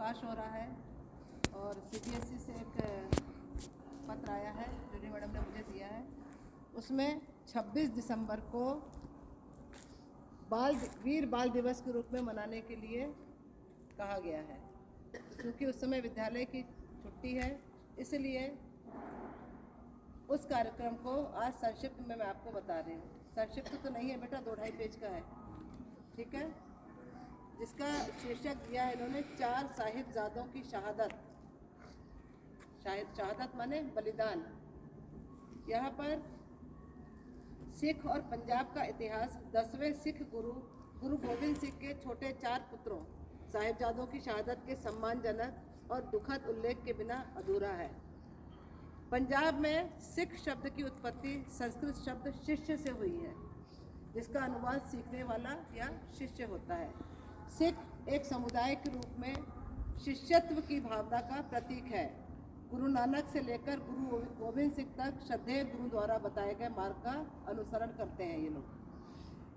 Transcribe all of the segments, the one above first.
अवकाश हो रहा है और सीबीएसई से एक पत्र आया है जो मैडम ने मुझे दिया है। उसमें 26 दिसंबर को वीर बाल दिवस के रूप में मनाने के लिए कहा गया है। क्योंकि उस समय विद्यालय की छुट्टी है, इसलिए उस कार्यक्रम को आज संक्षिप्त में मैं आपको बता रही हूँ। संक्षिप्त तो नहीं है बेटा, 2-2.5 पेज का है, ठीक है। जिसका शीर्षक दिया है इन्होंने 4 साहिबजादों की शहादत। शहादत माने बलिदान। यहाँ पर सिख और पंजाब का इतिहास 10वें सिख गुरु गोविंद सिंह के छोटे 4 पुत्रों साहिबजादों की शहादत के सम्मानजनक और दुखद उल्लेख के बिना अधूरा है। पंजाब में सिख शब्द की उत्पत्ति संस्कृत शब्द शिष्य से हुई है, जिसका अनुवाद सीखने वाला या शिष्य होता है। सिख एक समुदाय के रूप में शिष्यत्व की भावना का प्रतीक है। गुरु नानक से लेकर गुरु गोविंद सिंह तक श्रद्धेय गुरु द्वारा बताए गए मार्ग का अनुसरण करते हैं ये लोग।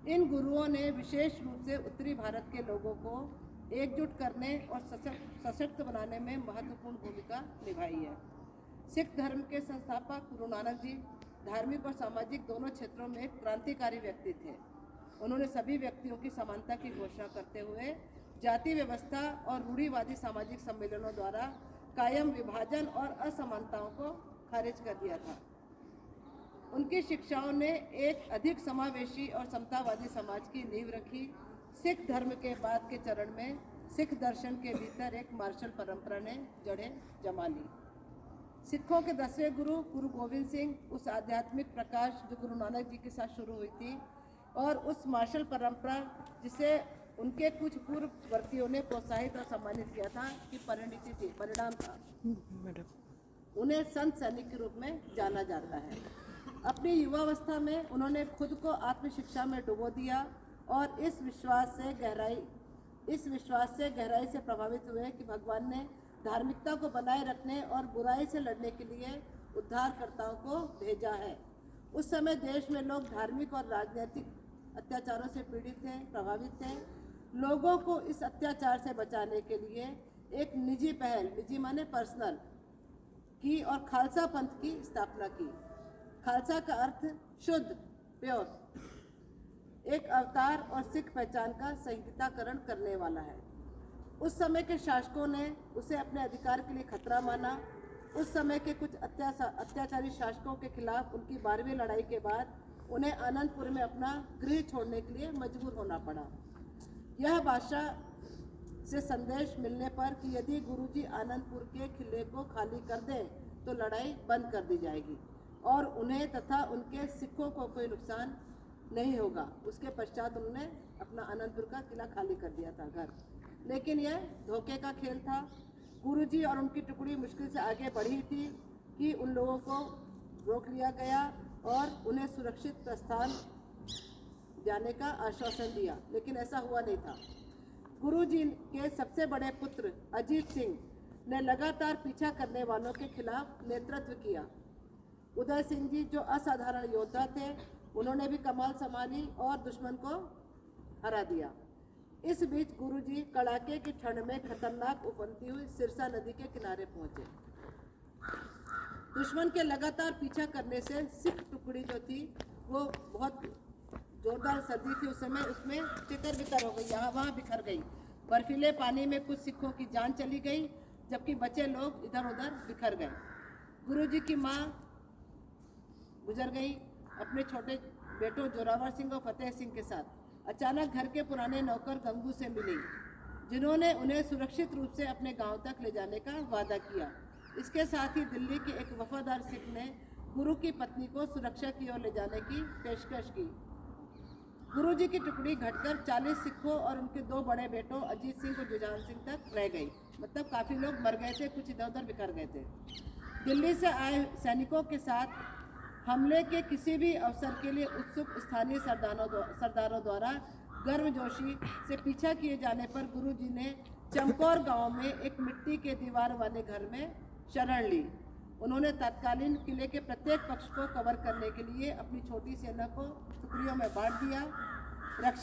इन गुरुओं ने विशेष रूप से उत्तरी भारत के लोगों को एकजुट करने और सशक्त बनाने में महत्वपूर्ण भूमिका निभाई है। सिख धर्म के संस्थापक गुरु नानक जी धार्मिक और सामाजिक दोनों क्षेत्रों में एक क्रांतिकारी व्यक्ति थे। उन्होंने सभी व्यक्तियों की समानता की घोषणा करते हुए जाति व्यवस्था और रूढ़िवादी सामाजिक सम्मेलनों द्वारा कायम विभाजन और असमानताओं को खारिज कर दिया था। उनकी शिक्षाओं ने एक अधिक समावेशी और समतावादी समाज की नींव रखी। सिख धर्म के बाद के चरण में सिख दर्शन के भीतर एक मार्शल परंपरा ने जड़ें जमा ली। सिखों के 10वें गुरु गुरु गोविंद सिंह उस आध्यात्मिक प्रकाश जो गुरु नानक जी के साथ शुरू हुई थी और उस मार्शल परंपरा जिसे उनके कुछ पूर्ववर्तियों ने प्रोत्साहित और सम्मानित किया था कि परिणाम था। उन्हें संत सैनिक के रूप में जाना जाता है। अपनी युवावस्था में उन्होंने खुद को आत्मशिक्षा में डुबो दिया और इस विश्वास से गहराई से प्रभावित हुए कि भगवान ने धार्मिकता को बनाए रखने और बुराई से लड़ने के लिए उद्धारकर्ताओं को भेजा है। उस समय देश में लोग धार्मिक और राजनीतिक अत्याचारों से पीड़ित थे, प्रभावित थे। लोगों को इस अत्याचार से बचाने के लिए एक निजी पहल, निजी माने पर्सनल, की और खालसा पंथ की स्थापना की। खालसा का अर्थ शुद्ध, प्योर, एक अवतार और सिख पहचान का संहिताकरण करने वाला है। उस समय के शासकों ने उसे अपने अधिकार के लिए खतरा माना। उस समय के कुछ अत्याचारी शासकों के खिलाफ उनकी 12वीं लड़ाई के बाद उन्हें आनंदपुर में अपना गृह छोड़ने के लिए मजबूर होना पड़ा। यह बादशाह से संदेश मिलने पर कि यदि गुरुजी आनंदपुर के किले को खाली कर दें तो लड़ाई बंद कर दी जाएगी और उन्हें तथा उनके सिखों को कोई नुकसान नहीं होगा। उसके पश्चात उन्होंने अपना आनंदपुर का किला खाली कर दिया था, घर। लेकिन यह धोखे का खेल था। गुरुजी और उनकी टुकड़ी मुश्किल से आगे बढ़ी थी कि उन लोगों को रोक लिया गया और उन्हें सुरक्षित प्रस्थान जाने का आश्वासन दिया, लेकिन ऐसा हुआ नहीं था। गुरुजी के सबसे बड़े पुत्र अजीत सिंह ने लगातार पीछा करने वालों के खिलाफ नेतृत्व किया। उदय सिंह जी जो असाधारण योद्धा थे, उन्होंने भी कमान संभाली और दुश्मन को हरा दिया। इस बीच गुरुजी कड़ाके की ठंड में खतरनाक उफनती हुई सिरसा नदी के किनारे पहुंचे। दुश्मन के लगातार पीछा करने से सिख टुकड़ी जो थी वो बहुत जोरदार सर्दी थी उस समय, उसमें तितर बितर हो गई, यहाँ वहाँ बिखर गई। बर्फीले पानी में कुछ सिखों की जान चली गई, जबकि बचे लोग इधर उधर बिखर गए। गुरुजी की माँ गुजर गई अपने छोटे बेटों जोरावर सिंह और फतेह सिंह के साथ। अचानक घर के पुराने नौकर गंगू से मिली, जिन्होंने उन्हें सुरक्षित रूप से अपने गांव तक ले जाने का वादा किया। इसके साथ ही दिल्ली के एक वफादार सिख ने गुरु की पत्नी को सुरक्षा की ओर ले जाने की पेशकश की। गुरुजी की टुकड़ी घटकर 40 सिखों और उनके 2 बड़े बेटों अजीत सिंह और जुझार सिंह तक रह गई। मतलब काफ़ी लोग मर गए थे, कुछ इधर उधर बिखर गए थे। दिल्ली से आए सैनिकों के साथ हमले के किसी भी अवसर के लिए उत्सुक स्थानीय सरदारों द्वारा गर्मजोशी से पीछा किए जाने पर गुरुजी ने चमकौर गांव में एक मिट्टी के दीवार वाले घर में शरण ली। उन्होंने तत्कालीन किले के प्रत्येक पक्ष को कवर करने के लिए अपनी छोटी सेना को टुकड़ियों में बांट दिया। रक्षा